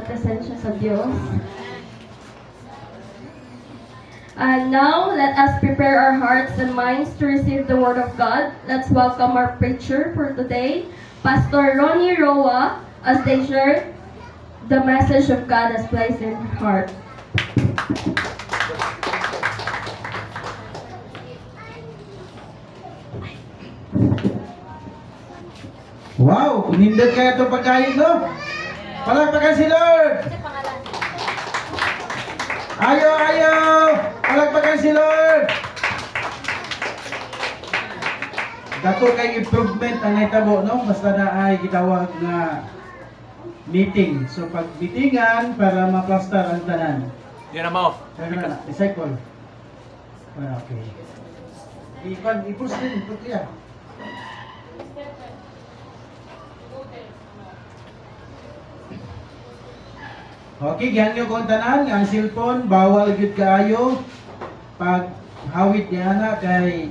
sa presensya sa Diyos. And now, let us prepare our hearts and minds to receive the Word of God. Let's welcome our preacher for today, Pastor Ronnie Roa, as they share the message of God as placed in her heart. Wow! Nindot kaya itong pagkain, no? Palagpakan si Lord! Ayaw, ayaw! Palagpakan si Lord! Dato kay improvement ang naitabo, no? Basta na ay gitawag na meeting. So pag meetingan, para maplastar ang tanan. Yan na mo. Disciple. Okay. I-push din, ito kaya. Okay, gihan nyo kung tanan, ang cellphone, bawal gyud kaayo. Pag hawid niya na kay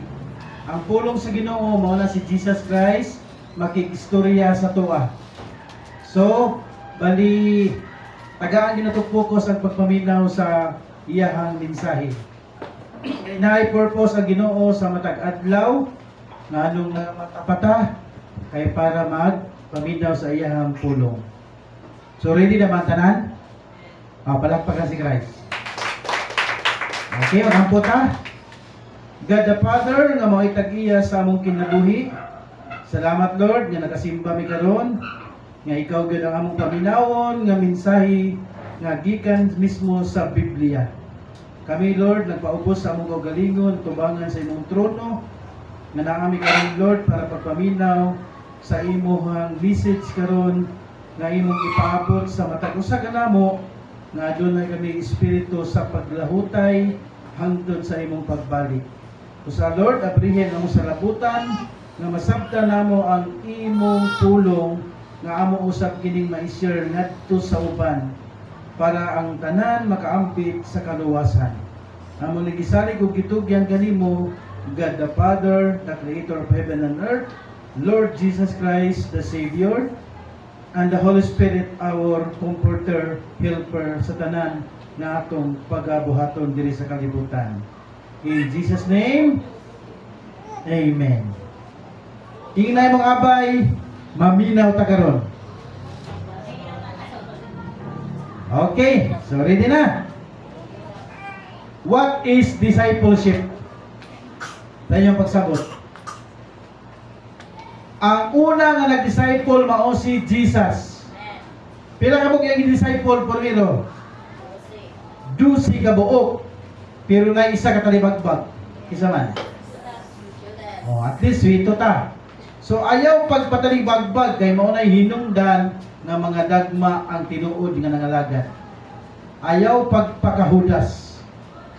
ang pulong sa Ginoo mao na si Jesus Christ makikistorya sa tuwa. So, bali tagaan ginato focus ang pagpaminaw sa iyahang mensahe. Inaay purpose ang Ginoo sa matag adlaw nga anong matapata kay para magpaminaw sa iyahang pulong. So, ready na ba tanan? Palakpakan si Christ. Okay, magampot ha. God the Father, nga mga itag-iya sa among kinabuhi. Salamat Lord, nga nakasimba mi karon, nga ikaw gyud ang among paminawon, nga mensahe, nga gikan mismo sa Biblia. Kami Lord, nagpaubos sa among kaugalingon, tubangan sa imong trono, nga naami karon Lord, para pagpaminaw sa imong message karon, nga imong ipaabot sa matag usa kanamo, nga adunay kami espiritu sa paglahutay hangtod sa imong pagbalik. Usa Lord, abrihen ang sa labutan nga masabtan namo ang imong pulong nga amo usab kining ma-share ngadto sa uban para ang tanan makaampit sa kaluwasan. Amo nagisalig og gitugyan kanimo, God the Father, the Creator of heaven and earth, Lord Jesus Christ, the Savior, and the Holy Spirit, our comforter, helper sa tanan na atong pagabuhaton diri sa kalibutan. In Jesus' name, Amen. Ingnay mong abay, maminaw ta karon. Okay, so ready na. What is discipleship? Tayo pagsabot. Ang una nga nag-disciple mao si Jesus. Pila ka mo yung disciple primero? 12 ka buok. Pero na isa ka talibagbag. Isa man. Oh, at least sweeto ta. So ayaw pagpatalibagbag kay mao nay hinungdan nga mga dagma ang tinuod nga nangalagad. Ayaw pagpakahudas.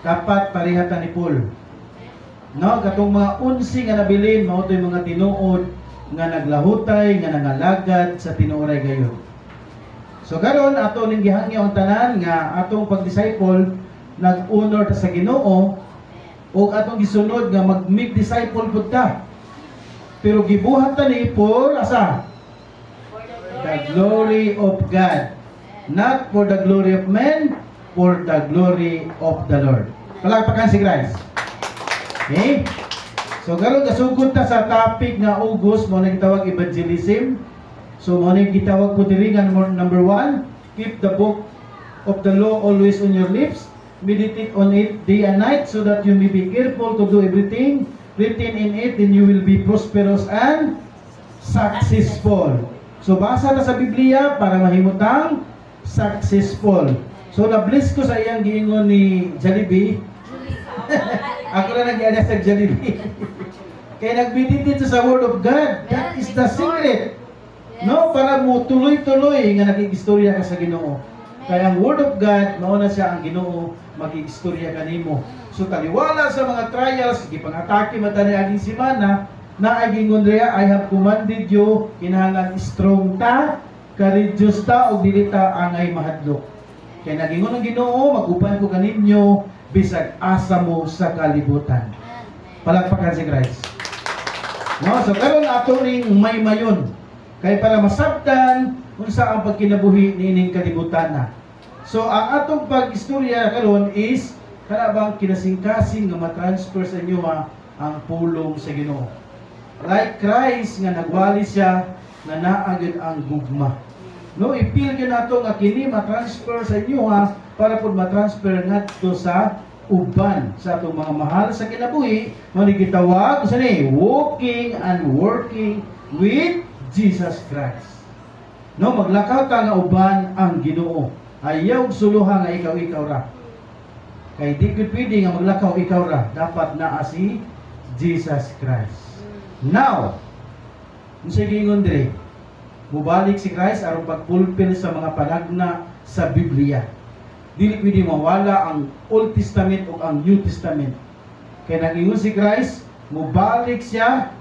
Dapat parehatan ni Paul. No, katong mga 11 nga nabilin mao toy mga tinuod nga naglahutay, nga nangalagad sa tinuoray gayon. So karon ato ning gihangyo ang tanan nga atong pag-disciple nag-honor ta sa Ginoo o atong gisunod nga mag-make disciple pud ta. Pero gibuhat ta ni for asa? The glory of God. Not for the glory of men, for the glory of the Lord. Palakpakan si Christ. Okay? So karon gasugod ta sa topic nga Ugos mo na gitawag evangelism. So mo na gitawag po diri nga number 1, keep the book of the law always on your lips, meditate on it day and night so that you may be careful to do everything written in it, then you will be prosperous and successful. So basa ta sa Biblia para mahimutang successful. So na-bless ko sa iyang giingon ni Jollibee. Ako na nag-iana sa Jollibee. Kaya nag-meditate sa Word of God. That is the secret. No, para mo tuloy-tuloy nga nakigistorya ka sa Ginoo. Kaya ang Word of God, mauna siya ang Ginoo, magigistorya kanimo. So taliwala sa mga trials, gipang-atake matani aging semana, na agingon reya, I have commanded you, kinahanglan strong ta, courageous ta, o dili ta angay mahadlok. Kaya nagingon ang Ginoo, magupan ko kaninyo, bisag asa mo sa kalibutan. Palakpakan si Christ. No, so karon ato ring may mayon. Kay para masabtan unsa ang pagkinabuhi niining kalibutan na. So ang atong pag-istorya karon is kana bang kinasing-kasing nga ma-transfer sa inyo ang pulong sa Ginoo. Like Christ nga nagwali siya nga naa gyud ang gugma. No, ipil gyud nato nga kini ma-transfer sa inyo para pud ma-transfer ngadto sa uban sa atong mga mahal sa kinabuhi, mo ni gitawag sa ni walking and working with Jesus Christ. No, maglakaw ta nga uban ang Ginoo. Ayaw suluha nga ikaw ra. Kay di gud pwede nga maglakaw ikaw ra, dapat naa si Jesus Christ. Now, unsa gingon dire? Mubalik si Christ aron pagpulpil sa mga panagna sa Biblia. Dili pwede mawala ang Old Testament o ang New Testament. Kaya nag-ingon si Christ, mubalik siya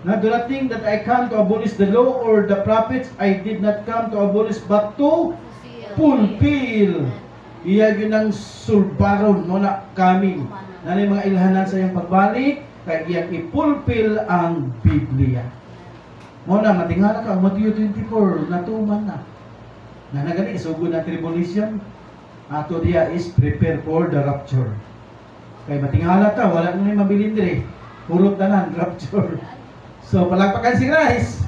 na do not think that I come to abolish the law or the prophets. I did not come to abolish but to fulfill. Iya yun ang sulbaron mo na kami. Na mga ilhanan sa iyang pagbalik, kaya iyang ipulpil ang Biblia. Mo na, matingala ka, Matthew 24, natuman na. Na nagani, isugod na tribulation. Ato diya is prepare for the rapture. Kaya matingala ka, wala nang mabilin dire. Purot tanan, rapture. So, palagpakan si Christ.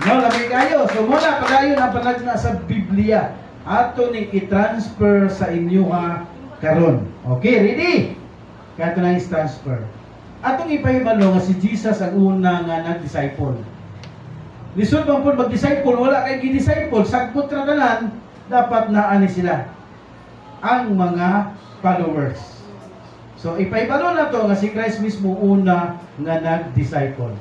No, labi kayo. So, muna, pagayon ang panagna sa Biblia. Ato ning i-transfer sa inyo karon. Okay, ready? Kaya ito na yung transfer. Atong ipahibalo nga si Jesus ang una nga nag-disciple. Lisod bang po mag-disciple, wala kay gi-disciple, sagpot ra tanan, dapat naani sila ang mga followers. So ipahibalo na to nga si Christ mismo una nga nag-disciple.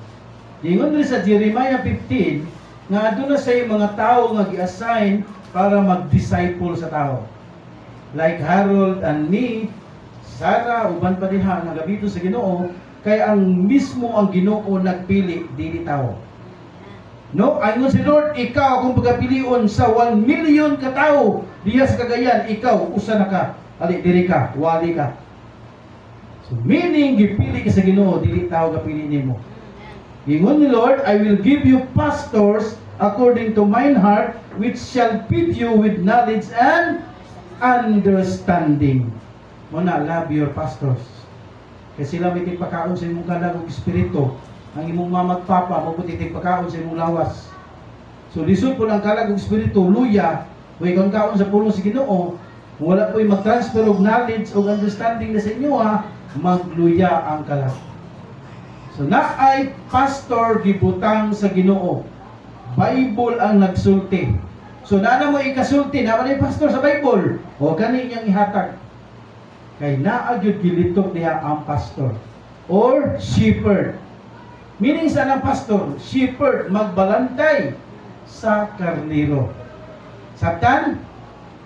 Ingon rin sa Jeremiah 15 nga aduna say mga tao nga gi-assign para mag-disciple sa tao. Like Harold and me, Sarah, uban pa din nga gabito sa Ginoo, kay ang mismo ang Ginoo nagpili, dili tao. No, ayun si Lord, ikaw kung pagapilion sa 1 million ka tao diya sa Cagayan, ikaw usa na ka, ali diri ka, wali ka. So meaning gipili ka sa Ginoo, dili tao gapili nimo. Ingon ni Lord, I will give you pastors according to mine heart, which shall feed you with knowledge and understanding. Muna, love your pastors. Kasi sila may tigpakaon sa imong kalagog espiritu. Ang imong mamagpapa, mabuti tigpakaon sa imong lawas. So, lisod po ng kalagog espiritu, luya, way kung kaon sa pulong sa Ginoo, wala po'y mag-transfer of knowledge o understanding na sa inyo magluya ang kalag. So, naay pastor gibutang sa Ginoo. Bible ang nagsulti. So, naana mo ikasulti, naman yung pastor sa Bible. O, kani niyang ihatag. Kay naagyod gilitok niya ang pastor. Or shepherd. Meaning sa ng pastor, shepherd, magbalantay sa karnero. Sabtan?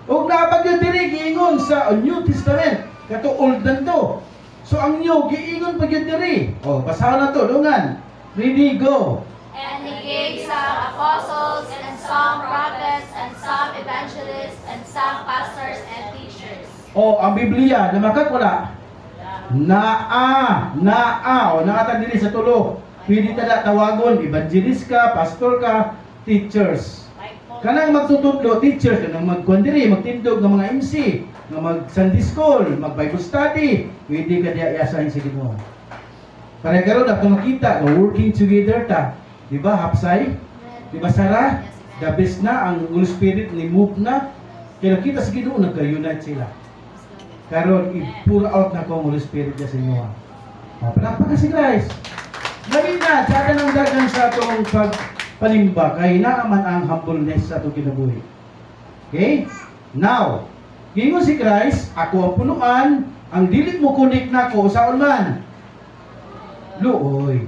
O napagyod diri, giingon sa New Testament. Kato old na to. So, ang New, giingon pagyod diri. O, basahan na to, lungan. Ready, go. And he gave some apostles, and some prophets, and some evangelists, and some pastors and teachers. O, ang Biblia, namakak wala? Naa. O, naatan dili sa tulo. Pwede tada tawagon, evangelist ka, pastor ka, teachers. Kanang magtutudlo, teachers, kanang magkondiri, magtindog ng mga MC, nga mag-Sunday school, mag-Bible study, pwede ka diya i-assign sa Ginoo. Para karon na makita, working together ta. Diba, hapsay? Diba, Sarah? The best na, ang Holy Spirit ni move na. Kaya kita sa Ginoo, nagka-unite sila. Karon, i-pour out na ko ang Holy Spirit niya sa inyo. Palakpakan si Christ. Gawin na, tsaka ng dagan sa itong pagpanimba, kaya naaman ang humbleness sa itong kinabuhi. Okay? Now, gingon si Christ, ako ang punuan, ang dilit mo kunik na ko, saan man? Luoy.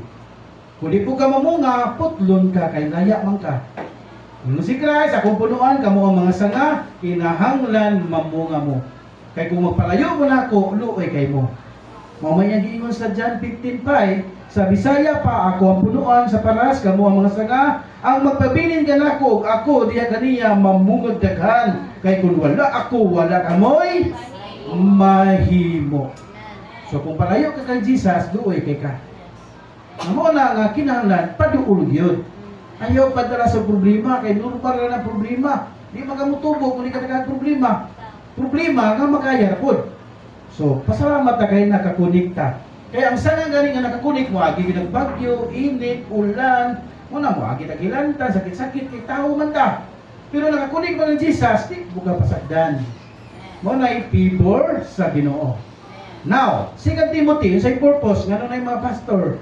Kung di po ka mamunga, putlon ka, kay naya man ka. Gingon si Christ, ako ang punuan, kamo ang mga sanga, kinahanglan mamunga mo. Kaya kung magpalayo mo na ako, luoy kay mo. Mamaya giingon sa John 15:5, sa Bisaya pa, ako ang punuan sa paras, kamo ang mga sanga, ang magpabilin ka na ako diya kaniya mamungod daghan, kay kung wala ako, wala kamoy, mahimo. So kung palayo ka kay Jesus, duoy kay ka. Amo na nga kinahanglan, paduol yun. Ayaw padala sa problema, kay normal na ng problema. Di magamutubo kung di ka problema. Problema nga makaya po. So, pasalamat na kayo nakakunikta. Kaya ang sanang galing nga nakakunik mo, agi nagbagyo, init, ulan, muna mo, agi nagilanta, sakit-sakit, kay tao man ta. Pero nakakunik mo ng Jesus, di buka pasagdan. Muna ipibor sa Ginoo. Now, 2 Timothy, sa purpose, nga na yung mga pastor,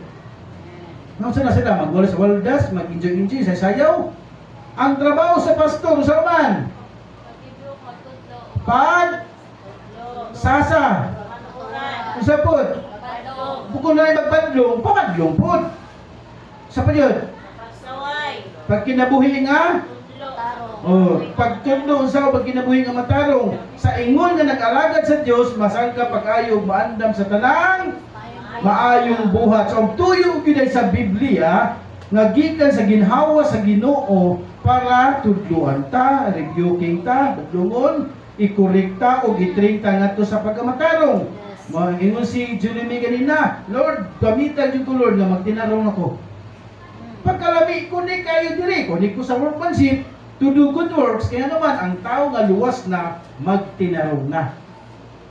nang sana sila magwala sa waldas, mag-enjoy-enjoy sa sayaw. Ang trabaho sa pastor, sa man, sasa, usapod, bukod na yung magpadlong, pamadlong po. Sa pa yun? Pag kinabuhi nga, pag tundo sa pag kinabuhi nga matarong, sa ingon nga nag-alagad sa Dios, masangka pag-ayog, maandam sa tanang, maayong buhat. So, ang tuyo gyud sa Biblia, nga gikan sa ginhawa sa Ginoo para tudluan ta, rebuking ta, budlungon, ikorekta o gitring ta ngadto sa pagkamatarong. Ingon si Jeremy ganina, Lord, gamitan yung Lord nga magtinarong ako. Pagkalami, kunik kayo diri, kunik ko sa workmanship, to do good works, kaya naman, ang tao nga luwas na, magtinarong na.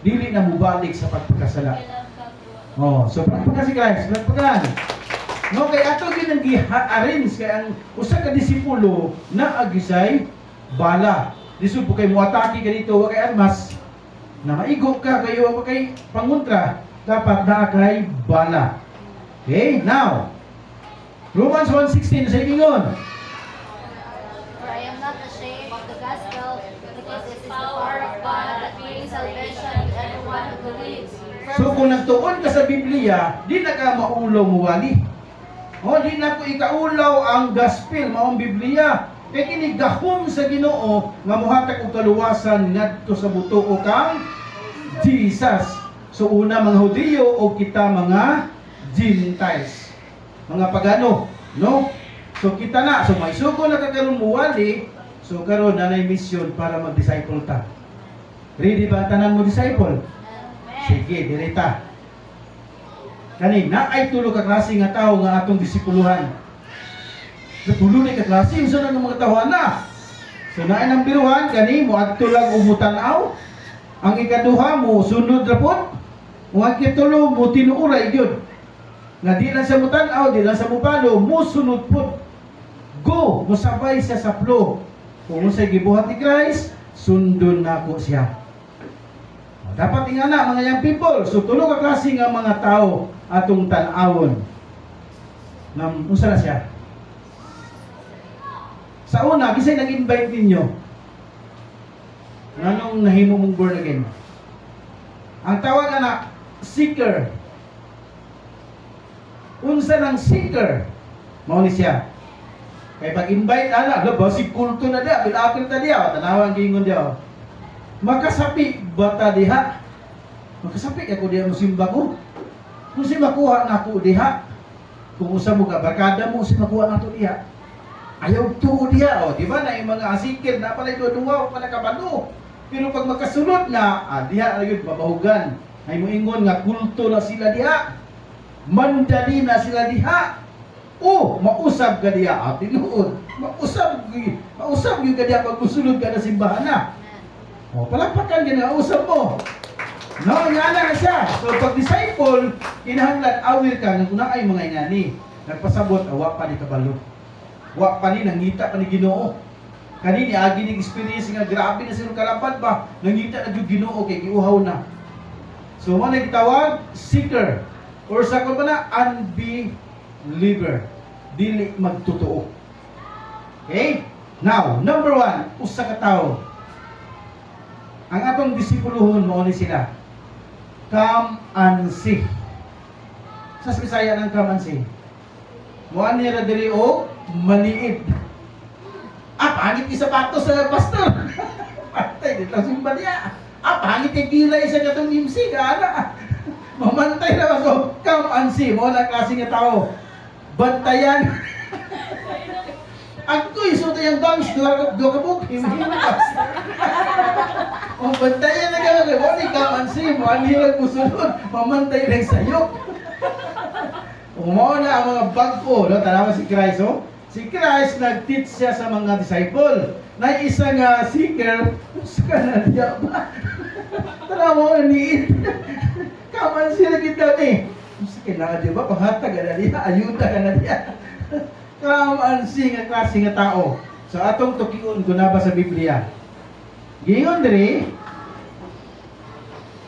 Dili na mubalik sa pagpagkasala. Oh, so pagpagka si Christ, pagpagkan. No, kaya ato yun ang gi-arrange, kaya ang usa ka disipulo na agisay bala. Lisod po kay muatake ka dito, wa kay armas, nakaigo ka, kayo wa kay pangontra, dapat na kay bala. Okay, now, Romans 1:16 sa ingon. For I am not ashamed of the gospel, because it is the power of God that brings salvation to everyone who believes. So kung nagtuon ka sa Biblia, di na ka maulaw muwali. O, di na ko ikaulaw ang gospel, maong Biblia. Kaya kinigahom sa Ginoo nga muhatag og kaluwasan ngadto sa buto o kang Jesus. So una mga Hudiyo o kita mga Gentiles. Mga pagano, no? So kita na, so may sugo na kakaroon muwali, so karon na mission para mag-disciple ta. Ready ba tanan mo disciple? Sige, direta. Kani na ay tulo ka klase nga tao nga atong disipuluhan. Natulo na ka klase unsa na mga tawhan na. So naay nang biruhan kani mo adto lang umutan-aw. Ang ikaduha mo sunod ra pod. Ang ikatulo mo tinuuray gyud. Nga di lang sa mutan-aw, di lang sa mupalo, mo sunod pod. Go, musabay sa saplo. Kung unsay gibuhat ni Christ, sundon nako siya. Dapat ingana mga young people. So tulo ka klase nga mga tao atong tan-awon. Nam unsa na siya? Sa una, bisay nag-invite ninyo. Nganong nahimo mong born again? Ang tawag na seeker. Unsa ng seeker? Mao ni siya. Kay pag-invite ana, basig kulto na dia, bilapil ta dia, tanawang gingon dia. Makasapi bata diha. Makasapi ako diha mo simba ko. Kung si makuha na ako diha, kung usa mo ka barkada mo si makuha na to diha. Ayaw tuo diha, o di ba na yung mga asikir na pala ito duwa pala kabano. Pero pag makasunod na, diha na yun babahugan. Ay mo ingon nga kulto na sila diha. Mandali na sila diha. O, mausab ka diha, tinuod. Mausab yung ka diha pag musulod ka na simbahan na. O, palampakan ka na, usap mo. No, nga na siya. So, pag disciple, kinahanglan awil ka ng una ay mga ingani. Nagpasabot, awa pa ni kabalo. Wa pa ni, nangita pa ni Ginoo. Kanini, agi ng experience nga, grabe na silang kalapad ba? Nangita na yung Ginoo, kay giuhaw na. So, mo na gitawag, seeker. Or sa kung na, unbeliever. Dili magtotoo. Okay? Now, number 1, usa ka tao. Ang atong disipuluhon mo ni sila. Come and see. Sa Bisaya ng come and see. Muan niya diri o maliit. Pangit yung sapatos sa pastor. Patay dito simba niya. Pangit yung kilay sa katong MC. Gana. Mamantay na so, come and see. Mo na klase nga tao. Bantayan. Agko'y so tayong bangs, dua kabuk, himhimas. O bantayan na gano'n, wali kamansi, manilag mo sunod, mamantay na sayok. Umaw na ang mga bag ko, no? Tanawa si Christ, oh? Si Christ nag-teach siya sa mga disciple. Na isa nga seeker, sa na diya ba? Tara mo, niit. Kaman sila kita ni. Sa kailangan diya ba? Panghatag na diya, ayuda ka na diya. Kaman siya nga klase nga tao. So atong tukiun ko na ba sa Biblia? Gingon diri,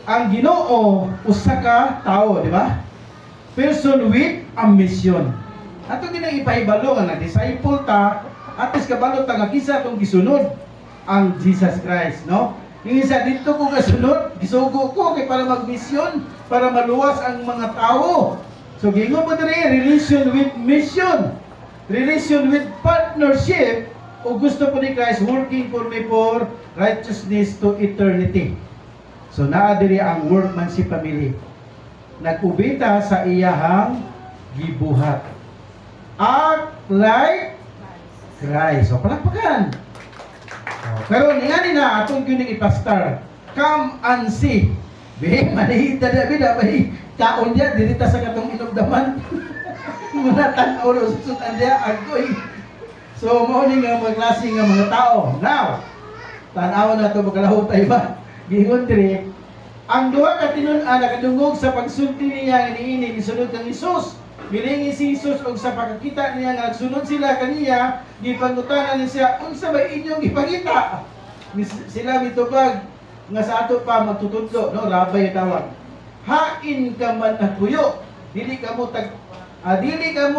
ang Ginoo usa ka tao, di ba? Person with a mission. Ato ginang ipahibalo nga disciple ta, at least kabalo ta nga kisa atong gisunod ang Jesus Christ, no? Yung isa dito ko kasunod, gisugo ko kay para magmisyon, para maluwas ang mga tao. So gingon mo diri, relation with mission, relation with partnership, o gusto po ni Christ working for me for righteousness to eternity. So naa diri ang workmanship family. Nagubita sa iyahang gibuhat. Act like Christ. So palakpakan. Pero ingani na atong gyud ipastar. Come and see. Be manihita da bida bay kaon dia diri ta sa katong inugdaman. Muna tan-aw sa sutan dia agoy. So mao ni nga mga klase nga mga tao. Now, tan-aw na to magkalahutay ba? Gingon diri, ang duha ka tinun-an nakadungog sa pagsulti niya niini gisunod kang Hesus. Bilingi si Hesus og sa pagkakita niya nga nagsunod sila kaniya, gipangutanan niya siya, unsa ba inyong ipakita? Sila mitubag nga sa ato pa magtutudlo, no, rabay tawag. Hain ka man na puyo, dili ka mo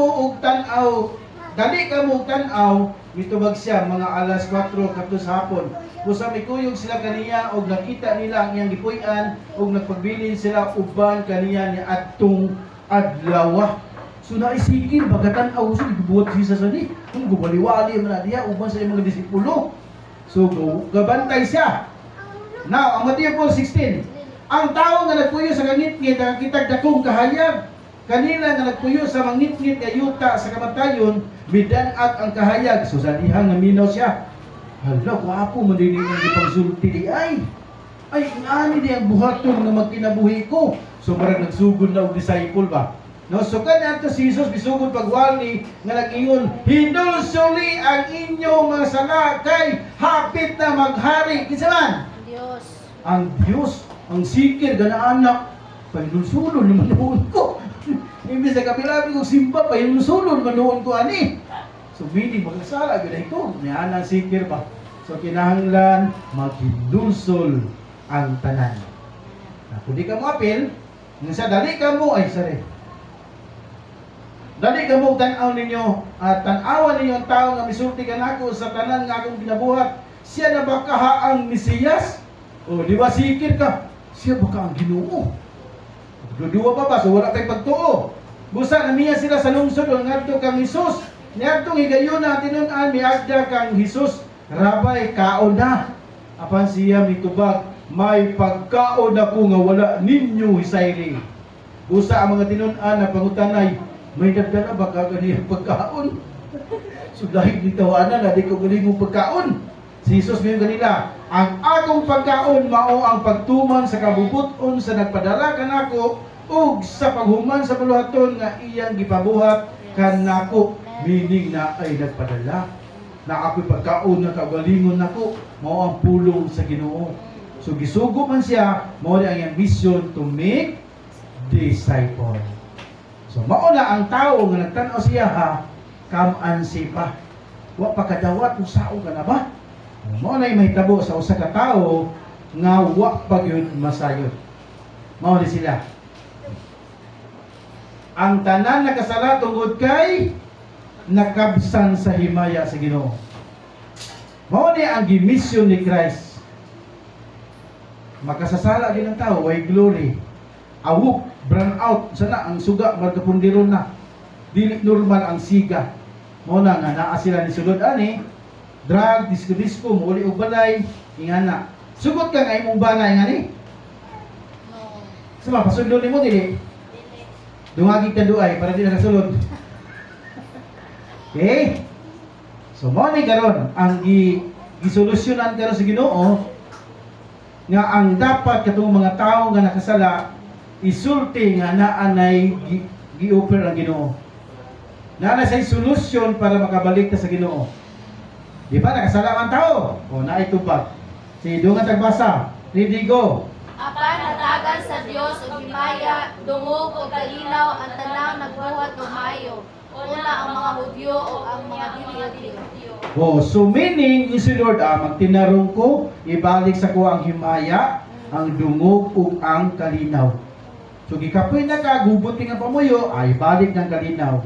og tan-aw, dali ka mo tan-aw, mitubag siya mga alas 4 kadto sa hapon. Busa mikuyog sila kaniya og nakita nila ang iyang gipuy-an og nagpagbilin sila uban kaniya ni adtong adlaw. So naisikil bagatan aw so gibuhat Jesus ani. Ang gubaliwali man na diya uban sa mga disipulo. So gabantay siya. Now, ang Mateo 4:16. Ang tao nga nagpuyo sa ngit-ngit nakakitag dakong kahayag. Kanina nga nagpuyo sa mangit-ngit nga yuta sa kamatayon, bidan-at ang kahayag. So sa dihang naminaw siya. Hala, kuwapo man din ang ipagsulti di ay. Ay, ngani di ang buhaton nga magkinabuhi ko. So marag nagsugod na og disciple ba? No, so kanya to si Jesus bisugod pagwali nga nag-ingon, hindulsuli ang inyo mga sala kay hapit na maghari. Kinsa man? Diyos. Ang Diyos, ang sikir gana anak, pahinulsulon naman noon ko. Imbis na kapilabi ko simba, pahinulsulon naman noon ko ani. So hindi magkasala gud ko, niya ang sikir ba. So kinahanglan maghindulsol ang tanan. Na kung di ka mo apil, sa dali ka mo ay sorry. Dali ka mo tan-aw ninyo at tan-awan ninyo ang tao nga misulti kanako sa tanan nga akong ginabuhat. Siya na ba kaha ang Mesiyas? O di ba sikir ka? Siya ba ka ang Ginoo? Duduwa pa ba? So wala tayong pagtuo. Busa namiya sila sa lungsod o ngadto kang Hesus. Ngadtong higayon na tinun-an miagda kang Hesus. Rabay kaon na. Apan siya mitubag, may pagkaon ako nga wala ninyo hisayri. Busa ang mga tinun-an na pangutanay, may dagdana ba ka ganiyang pagkaon? So dahil nitawanan na di ko galing pagkaon. Si Jesus ngayon kanila, ang akong pagkaon mao ang pagtuman sa kabubuton sa nagpadala kanako ug sa paghuman sa paluhaton nga iyang gipabuhat kanako, meaning na ay nagpadala. Na ako'y pagkaon nga kagalingon nako mao ang pulong sa Ginoo. So gisugo man siya, mao ang iyang mission to make disciple. So mao na ang tao nga nagtan-aw siya ha, come and see pa. Wa pa kadawat kung sao ka na ba? Mao na mahitabo sa usa ka tawo nga wa pa gyud masayod. Mao ni sila. Ang tanan nakasala tungod kay nakabsan sa himaya sa Ginoo. Mao ni ang gimisyon ni Christ. Makasasala din ang tao, way glory. Awok, burn out, sana ang suga magkapundiron na. Dili normal ang siga. Mao na nga naa sila ni sulod ani, drug, disco, muli og balay, ingana. Sugot ka nga imong banay ngani? No. Sama pasudlo nimo dili. Dungagi ka duay para di nakasulod. Okay? So mao ni karon ang gisolusyonan karon sa Ginoo nga ang dapat katong mga tawo nga nakasala isulti nga naanay gi-offer ang Ginoo. Na say solusyon para makabalik ta sa Ginoo. Di ba nakasala ang tao? O naitubag. Si dungan tagbasa. Ready go. Apan natagan sa Dios ug himaya, dungog ug kalinaw ang tanang nagbuhat og maayo. Una ang mga Hudyo ug ang mga dili Hudyo. Oh, so meaning yung si Lord magtinarong ko, ibalik sa ko ang himaya, ang dungog ug ang kalinaw. So gikapoy na ka, gubuti nga pamuyo, ay balik ng kalinaw.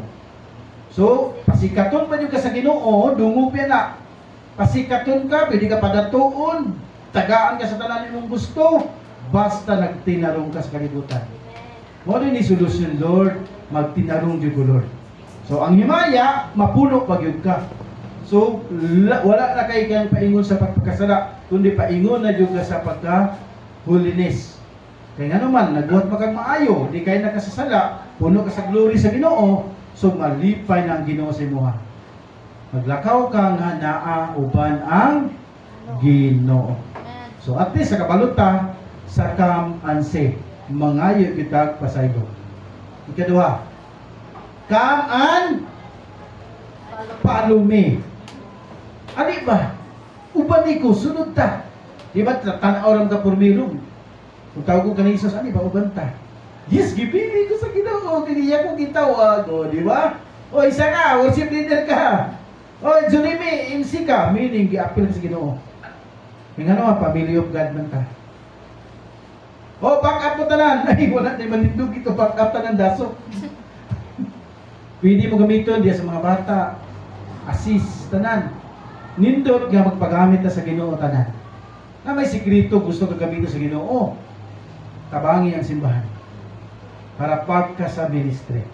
So, pasikaton pa ka sa Ginoo, dungog yan na. Pasikaton ka, pwede ka padatuon, tagaan ka sa tanan imong gusto, basta nagtinarong ka sa kalibutan. Mo rin ni solusyon, Lord, magtinarong jud ko, Lord. So, ang himaya, mapuno pagyud ka. So, wala na kay kang paingon sa pagpakasala, kundi paingon na jud ka sa pagka-holiness. Kaya nga naman, nagbuhat makang maayo, di kayo nakasasala, puno ka sa glory sa Ginoo, so malipay na ang Ginoo sa imuha. Maglakaw ka nga naa uban ang Ginoo. So at least sa kabaluta, sa kam anse, mangayo kitag pasaylo. Ikaduha, kam an palumi. Ani ba? Uban ni ko, sunod ta. Di ba, tanaw lang ka purmilong. Kung tawag ko kanina Jesus, ani ba, uban ta? Yes, gipili ko sa Ginoo, kiniya ko gitawag, o, di ba? O, isa ka, worship leader ka. O, Junimi, MC ka, meaning, gi-appeal sa Ginoo. Yung ano, family of God man ta. O, back up mo tanan. Ay, wala na manindog ito, back up tanan daso. Pwede mo gamiton diya sa mga bata. Assist, tanan. Nindot nga magpagamit na sa Ginoo tanan. Na may sikrito gusto ka gamitin sa Ginoo. Tabangi ang simbahan. Para pagka sa ministry.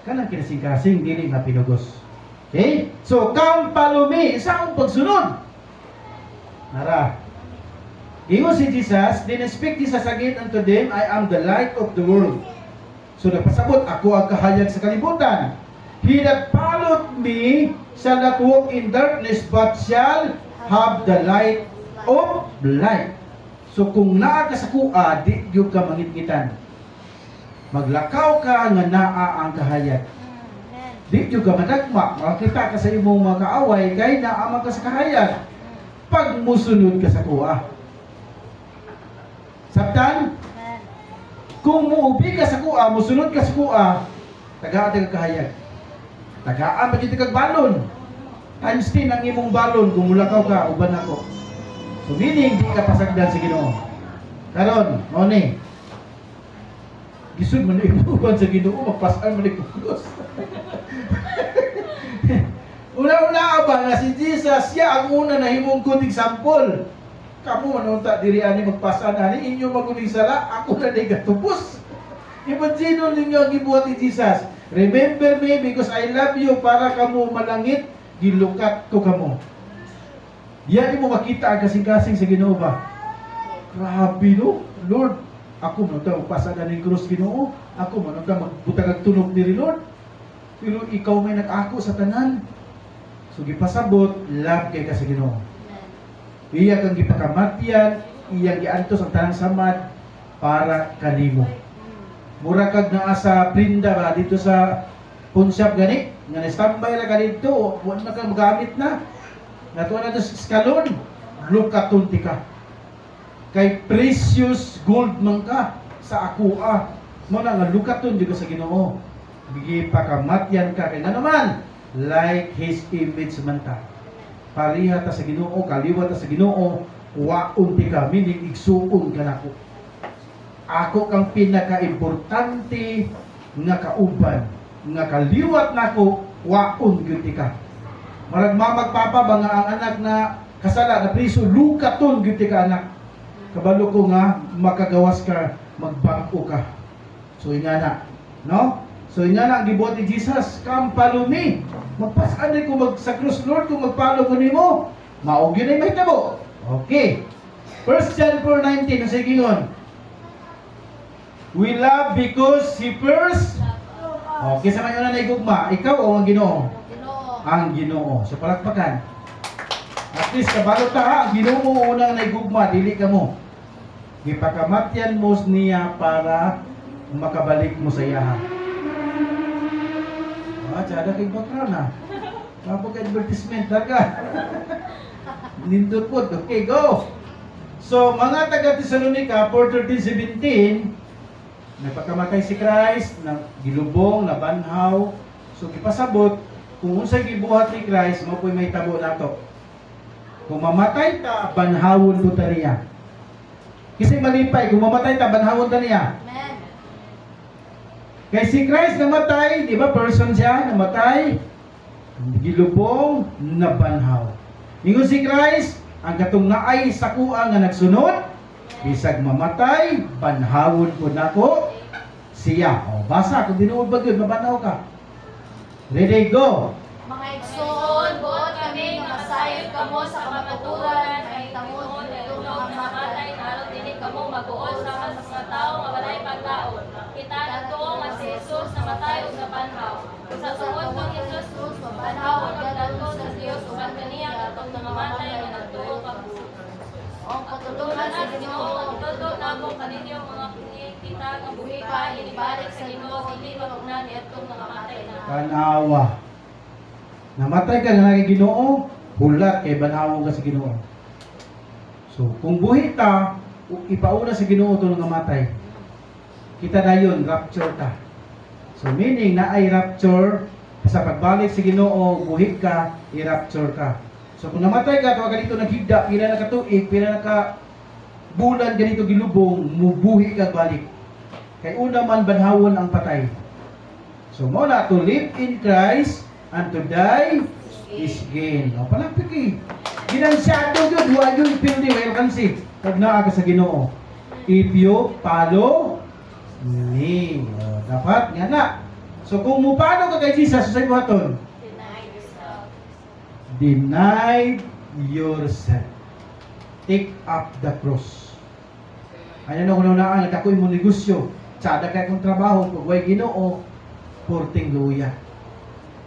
Kanang kinasing-kasing, dili nga pinugos. Okay? So, kam palumi, isang pagsunod. Nara. Ingon si Jesus, then speak Jesus again unto them, I am the light of the world. So, nagpasabot, ako ang kahayag sa kalibutan. He that followed me shall not walk in darkness, but shall have the light of light. So, kung naa ka sa kuha, di yung ka mangitgitan. Maglakaw ka nga naa ang kahayag. Di yung ka madagma. Makakita ka sa imong mga kaaway, kay naamang ka sa kahayag. Pag musunod ka sa kuha. Sabtan? Kung muubi ka sa kuha, musunod ka sa kuha, tagaan ka kahayag. Tagaan pa dito kag balon. Times 10 ang imong balon kung mulakaw ka, uban ako. So meaning, di ka pasagdan sa Ginoo. Karon, mo ni. Gisud man ibuban sa Ginoo, magpasan man ikulos. Una-una ba nga si Jesus, siya ang una na himong good example. Kamu manunta diri ani magpasan ani inyo maguling sala, ako na di gatubos. Imagine ninyo ang gibuhat ni Jesus. Remember me because I love you, para kamo malangit, gilukat ko kamo. Yan mo makita ang kasing-kasing sa Ginoo ba? Grabe no, Lord. Ako manunta magpasan ani krus Ginoo. Ako manunta magbutag og tunog diri Lord. Pero ikaw may nag-ako sa tanan. So gipasabot, love kay ka sa Ginoo. Iya kang gipakamatyan, iya giantos ang tanang samad para kanimo. Mura kag naa sa prinda ba dito sa pawn shop gani, nga na-standby ra ka dito, wala na ka magamit na. Natuwa na sa eskalon, lukaton ti ka. Kay precious gold man ka sa akua. Mo na nga lukaton di ka sa Ginoo. Gipakamatyan ka kay nga naman like His image man ta. Pariha ta sa Ginoo, kaliwa ta sa Ginoo, waon ti ka, meaning igsuon ka nako. Ako kang pinaka-importante nga kauban, nga kaliwat nako, waon gyud ti ka. Marag mamagpapa ba nga ang anak na kasala na priso, lukaton gyud ti ka anak. Kabalo ko nga makagawas ka, magbangko ka. So ingana, no? So ingana ang gibuhat ni Jesus, come follow me. Magpasan rin kung sa krus, Lord, kung magpalo ko nimo, maog yun ay mahitabo. Okay. 1 John 4:19, ang sigingon. We love because He first. Okay, sa ngayon na igugma, ikaw o ang Ginoo? Ginoo. Ang Ginoo. So palakpakan. At least, kabalot ta ha, ang Ginoo mo unang naigugma, dili ka mo. Gipakamatyan mo niya para makabalik mo sa iyaha. Ada kay background na. Kapag advertisement daga. Nindot po. Okay, go. So, mga taga Thessalonica, 4:13-17, nagpakamatay si Christ, gilubong, nabanhaw. So, kipasabot, kung unsay gibuhat ni Christ, mo po'y may tabo nato. Kung mamatay ta, banhawon po ta niya. Kasi malipay, kung mamatay ta, banhawon ta niya. Amen. Kaya si Christ namatay, di ba person siya, namatay, gilubong, nabanhaw. Ingon si Christ, ang katong naay sakua nga nagsunod, bisag mamatay, banhawon po nako siya. O, basa, kung dinuod ba yun, mabanhaw ka. Ready, go! Mga igsoon, buot kami nga masayod kamo sa kamatuturan ay tangod itong mga matay aron dili kamo magbuot sama sa mga tawo nga walay paglaon. Kita nato nga si Jesus namatay ug nabanhaw. Sa tungod kang Jesus mabanhaw ug gadto sa Dios ug ang kaniya katong nangamatay nga nagtuo pagbuot. Ang patulungan sa Ginoo ang todo namo kaninyo mga kita nga buhi ka inibalik sa Ginoo dili magugnan niadtong nangamatay na. Tanawa. Namatay ka na kay Ginoo, hulat kay banhawon ka sa Ginoo. So, kung buhi ta, ipauna sa Ginoo ito nga matay. Kita na yun, rapture ta. So, meaning na ay rapture, sa pagbalik sa Ginoo, buhi ka, i-rapture ka. So, kung namatay ka, tuwa ganito naghigda, pila na katuig, pila na ka bulan ganito gilubong, mubuhi ka balik. Kay una man banhawon ang patay. So, mo na to live in Christ and to die is gain. O, palapit eh. Ginansyado yun, huwag yun, pero di, welcome si. Pag naa ka sa Ginoo. If you follow me. O, dapat, nga na. So, kung mupano ka kay Jesus, sa buhaton, Deny yourself. deny yourself. Take up the cross. Ayan na kung naan, nagkakoy mo negosyo. Tsada kay kong trabaho, pag way Ginoo, porting luya.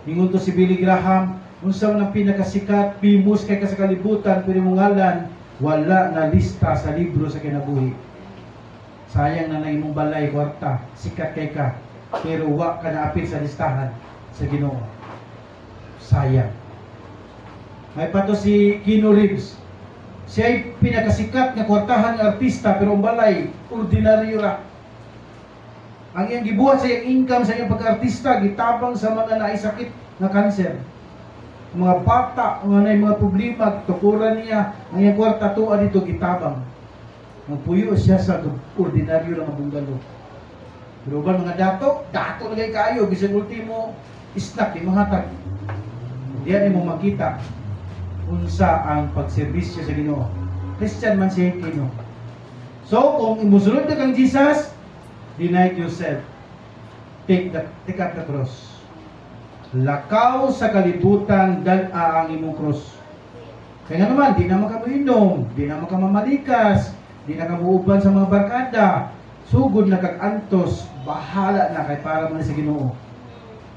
Ingon to si Billy Graham, unsa man ang pinakasikat, famous kay ka sa kalibutan, pero mong ngalan, wala na lista sa libro sa kinabuhi. Sayang na na imong balay, kwarta, sikat kay ka, pero wa ka naapit sa listahan sa Ginoo. Sayang. May pato si Keanu Reeves. Siya ay pinakasikat nga kwartahan nga artista, pero ang balay, ordinaryo ra. Ang iyang gibuhat sa iyang income sa iyang pagka-artista, gitabang sa mga naisakit na kanser. Mga bata, mga mga problema, tukuran niya, ang iyang kwarta tuwa dito, gitabang. Magpuyo siya sa ordinaryo ng bungalo. Pero ba mga dato na kayo, bisag ultimo, snack, di mahatag. Diyan mo makita unsa ang pagserbisyo sa Ginoo. Christian man siya kino. So, kung imusulod na kang Jesus, deny yourself. Take up the cross. Lakaw sa kalibutan, dal-a ang imong cross. Kaya nga naman, di na makamuinom, di na makamamalikas, di na kamuuban sa mga barkada, sugod na kag-antos, bahala na kay para mo sa Ginoo.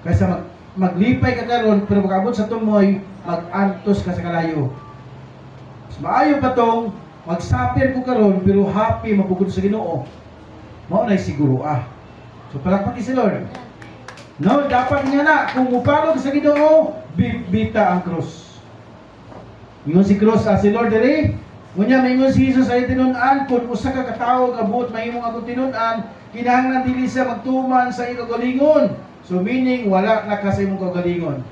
Kaysa maglipay ka karon, pero pag-abot sa tumoy, mag-antos ka sa kalayo. Mas maayo pa tong, magsapir ko karon, pero happy mapugod sa Ginoo. Mao na siguro So palakpak si Lord. No, dapat nga na kung mupalog sa Ginoo, bita ang cross. Ingon si cross si Lord diri. Unya maingon si Jesus ay tinun-an kun usa ka katawo abot mahimong akong tinun-an, kinahanglan dili siya magtuman sa iyong kagalingon. So meaning wala na ka sa imong kagalingon.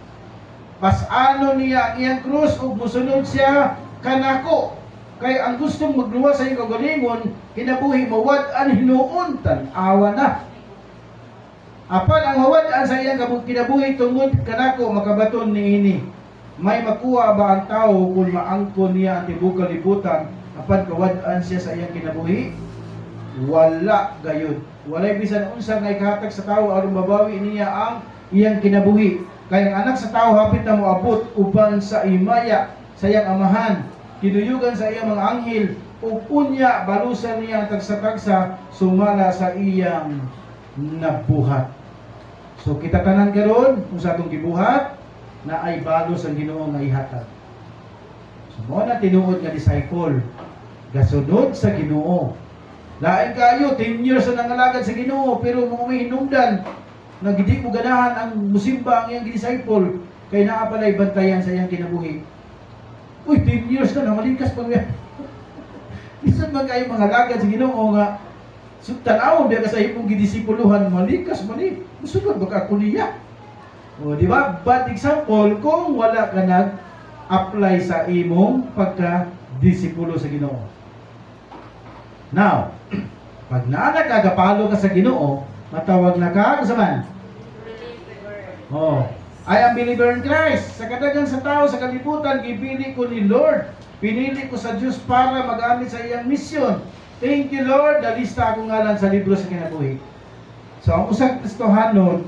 Pasano niya ang iyang cross ug musunod siya kanako. Kay ang gustong magluwas sa iyong kagalingon, kinabuhi mawad-an hinuon, tan-awa na. Apan ang mawad-an sa iyang kinabuhi tungod kanako makabaton niini. May makuha ba ang tao kung maangkon niya ang tibuok kalibutan, apan kawad-an siya sa iyang kinabuhi? Wala gayud. Walay bisan unsa nga ikahatag sa tao aron mabawi niya ang iyang kinabuhi. Kay ang anak sa tao hapit na moabot uban sa imaya sa iyang amahan. Kinuyugan sa iyang mga anghel, upunya, balusan niya ang tagsa-tagsa, sumala sa iyang nabuhat. So kita tanan karon kung sa atong gibuhat, na ay balos ang Ginoo nga ihatag. So mo na tinuod nga disciple, gasunod sa Ginoo. Lain kayo, 10 years na nangalagad sa Ginoo, pero kung may hinungdan, nagdi mo ganahan ang musimba ang iyang disciple kay naa pala'y bantayan sa iyang kinabuhi. Uy, 10 years na malingkas pa yan. Bisan man kayo mga lagad sa Ginoo nga tan-awon biya ka sa imong gidisipuluhan malingkas man ni. Musugod baka kuliya. O di ba? Bad example kung wala ka nag-apply sa imong pagka-disipulo sa Ginoo. Now, pag nagagapalo ka sa Ginoo, matawag na ka sa man. Oh, I am believer in Christ. Sa kadagan sa tao sa kalibutan, gipili ko ni Lord. Pinili ko sa Diyos para magamit sa iyang misyon. Thank you, Lord. Nalista akong ngalan sa libro sa kinabuhi. So, ang usang Kristohanon,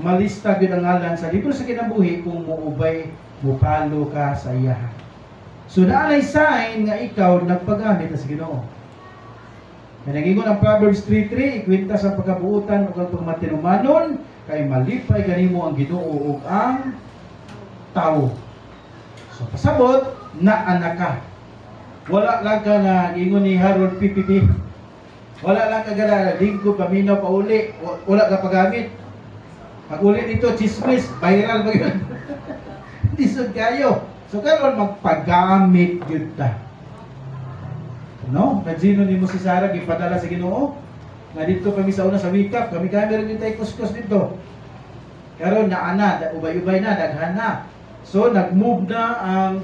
malista yun ang ngalan sa libro sa kinabuhi kung muubay, mupalo ka sa iya. So, naanay sign nga ikaw nagpagamit sa Ginoo. Nagingon ang Proverbs 3:3, ikwinta sa pagkabuutan o ang pagmatinumanon, kay malipay ganimo ang Ginoo ug ang tao. So, pasabot, na anak ka. Wala lang ka na ingon ni Harold PPP. Wala lang ka gala, lingkod, paminaw, pauli. Wala ka pagamit. Pag uli dito, chismis, viral ba yun? Lisod kayo. So, karon magpagamit yun ta. No? Nagsino ni mo si Sarah, ipadala sa Ginoo. Nga dito kami sa una sa wake up, kami meron yung tayo kuskus dito. Karon naana, ubay-ubay na, daghan na. So, nag-move na ang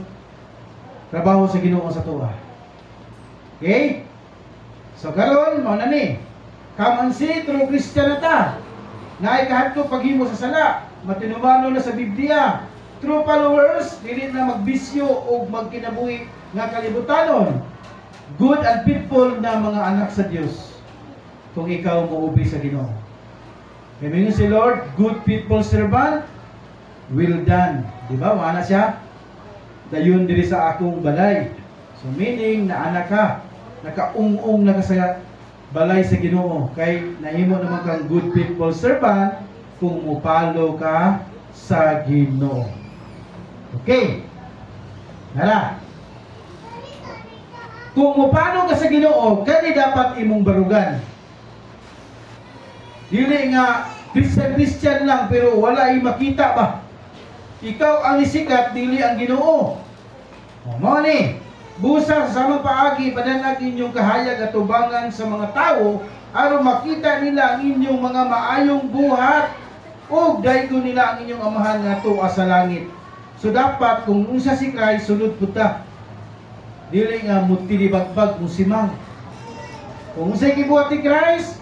trabaho sa Ginoo sa tuwa. Okay? So karon mao na ni. Kamansi true Christian na ta. Naay kahadto paghimo sa sala, matinumano na sa Biblia. True followers dili na magbisyo o magkinabuhi nga kalibutanon. Good and faithful na mga anak sa Dios. Kung ikaw muubi sa Ginoo. Kaya si Lord, good faithful servant, well done. Di ba? Wala siya. Dayon diri sa akong balay. So meaning na anak ka, nakaung-ung na ka sa balay sa Ginoo kay nahimo naman kang good faithful servant kung mupalo ka sa Ginoo. Okay. Nara. Kung mupalo ka sa Ginoo, kani dapat imong barugan. Dili nga Christian lang pero wala ay makita ba? Ikaw ang isikat, dili ang Ginoo. Mo ni, busa sa samang paagi padanag inyong kahayag at tubangan sa mga tao aron makita nila ang inyong mga maayong buhat ug daygon nila ang inyong amahan nga tuwa sa langit. So dapat kung unsa si Christ sunod puta. Dili nga mutilibagbag mo simang. Kung unsay gibuhat ni Christ,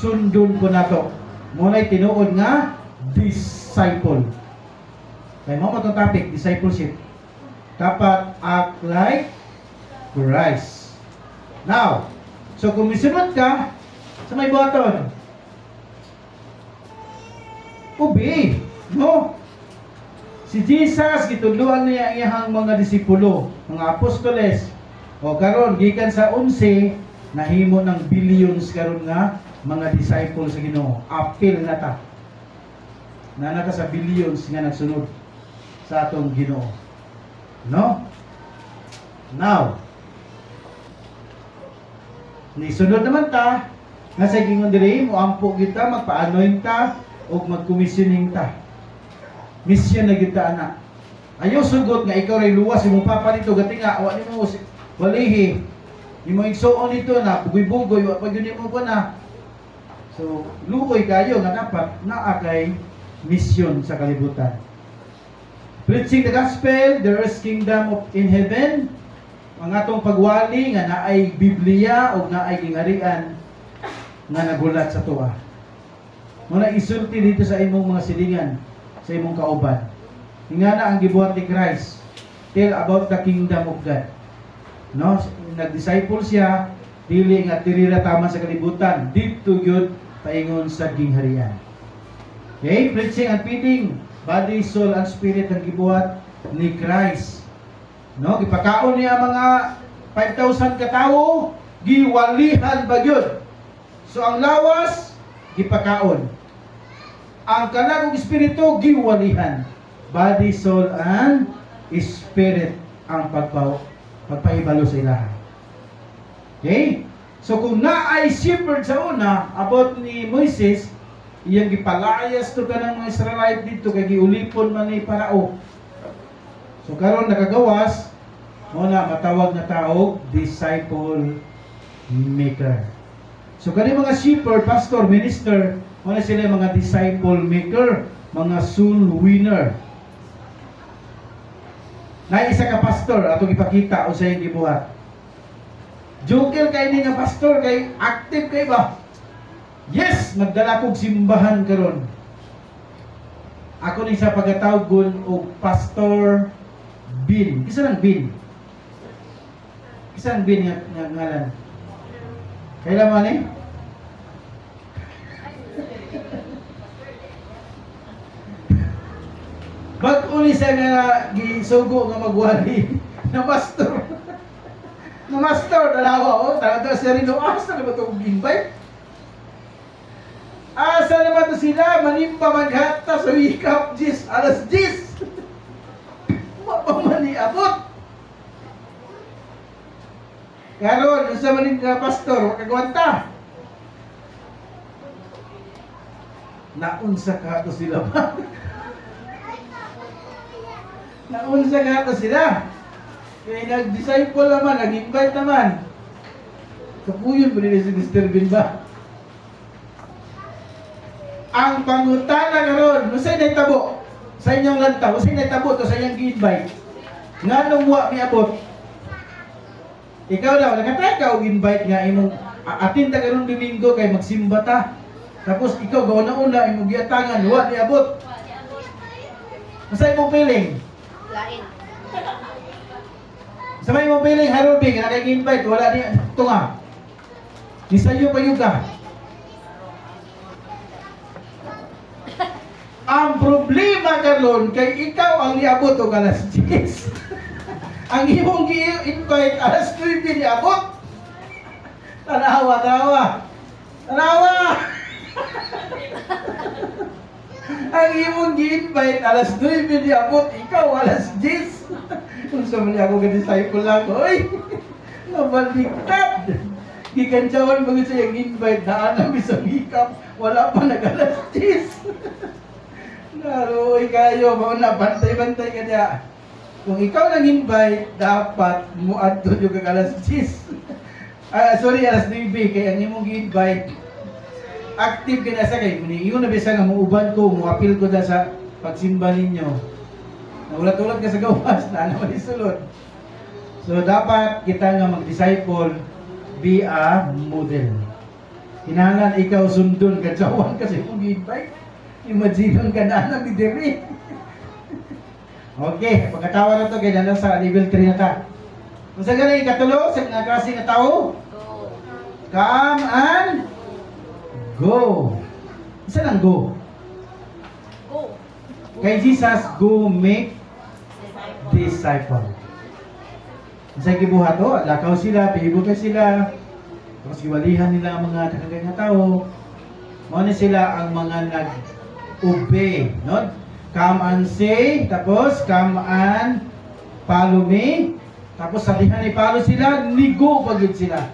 sundon ko nato. Mo nay tinuod nga disciple. Kaya mo itong topic, discipleship. Dapat act like Christ. Now, so kung misunod ka, sa may buhaton, obey. No? Si Jesus, gitudluan niya iyang mga disipulo, mga apostoles. O karon gikan sa 11, nahimo ng billions karon nga mga disciples sa Ginoo. Apil na ta. Nanaka sa billions nga nagsunod sa atong Ginoo. No? Now, nisunod naman ta, nga sa gingon diri mo ampo kita magpa-anoint ta o mag-commissioning ta. Mission na kita ana. Ayo sugot nga ikaw ray luwas imong papa dito gati nga wa nimo walihi. Imo igsuon nito na bugoy-bugoy wa pag yun mo ko na. So, luoy kayo nga dapat naa kay mission sa kalibutan. Preaching the gospel, there is kingdom of in heaven. Ang atong pagwali nga naay Biblia o naay gingarian nga nagulat sa tuwa. Muna isulti dito sa imong mga silingan, sa imong kauban. Nga na ang gibuhat ni Christ. Tell about the kingdom of God. No, nag-disciple siya, dili nga tirira tama sa kalibutan, dito gyud paingon sa gingharian. Okay, preaching and feeding, body, soul, and spirit ang gibuhat ni Christ. No, gipakaon niya mga 5,000 katawo, giwalihan ba gyud. So ang lawas gipakaon. Ang kanang espiritu giwalihan. Body, soul, and spirit ang pagpahibalo sa ilaha. Okay? So kung naay shepherd sa una about ni Moises, iyang gipalayas to kanang mga Israelite dito kay giulipon man ni Parao. So karon nakagawas mo na matawag na tao disciple maker. So kani mga shepherd, pastor, minister, mo na sila mga disciple maker, mga soul winner. Na isa ka pastor atong ipakita usa yung gibuhat. Joker kay ni nga pastor kay active kay ba? Yes, nagdala kog simbahan karon. Ako ni sa pagkatawag og Pastor Bin. Kisa lang Bin. Kisa lang Bin nga ngalan. Kailan man eh? Bag-uli siya nga gisugo nga magwali na pastor. Na pastor, dalawa o. Talaga siya rin o. Asa na ba ito invite? Asa naman to sila? Manimpa maghata sa wikap 10, alas 10. Mapamani abot. Karon, sa maning pastor, kagwanta. Naunsa ka to sila ba? Naunsa ka to sila? Kaya nag-disciple naman, nag-invite naman. Kapuyon ba nila si Mr. Bin ba? Ang pangutana karon, usay na tabo sa inyong lantaw, usay na tabo to sa inyong gi-invite. Nganong wa miabot? Ikaw daw, nakatay ka og invite nga imong atin ta karon Domingo kay magsimba ta. Tapos ikaw gaw na una imong giatangan, wa miabot. Usay mo feeling? Lain. Sa may mo feeling Harold Bing na kay gi-invite, wala ni tunga. Ni sayo pa yuga. Ang problema karon kay ikaw ang niabot og alas 10. Ang imong gi-invite alas 9 niabot. Tanawa. Ang imong gi-invite alas 9 niabot, ikaw alas 10. Kung sa mali ako ka-disciple lang, oy! Nabaliktad! Gikantsawan bagay sa yung invite na anam isang hikap, wala pa nag-alas 10. Naroy kayo, mauna, bantay-bantay ka niya. Kung ikaw nang invite, dapat muadto yung kag-alas 10. Alas 9, kaya ang imong gi-invite, active ka na sa kayo. Iyon na bisa nga muuban ko, muapil ko na sa pagsimba ninyo. Naulat-ulat ka sa gawas, na naman isulod. So, dapat kita nga mag-disciple, be a model. Kinahanglan ikaw sundon, kadsawan kasi kung gi-invite. Imagine ka na nang didiri. Okay, pagkatawa na to, kaya na sa level 3 na ta. Kung sa ganun, ikatulo, sa mga klase nga tao, come and go. Isa lang go. Go. Kay Jesus, go make disciple. Sa gibuhat to, lakaw sila, pihibot sila, tapos giwalihan nila ang mga nakagay nga tao. Muna sila ang mga nag-obey, no? Come and say, tapos come and follow me. Tapos salihan ni follow sila, nigo pagid sila.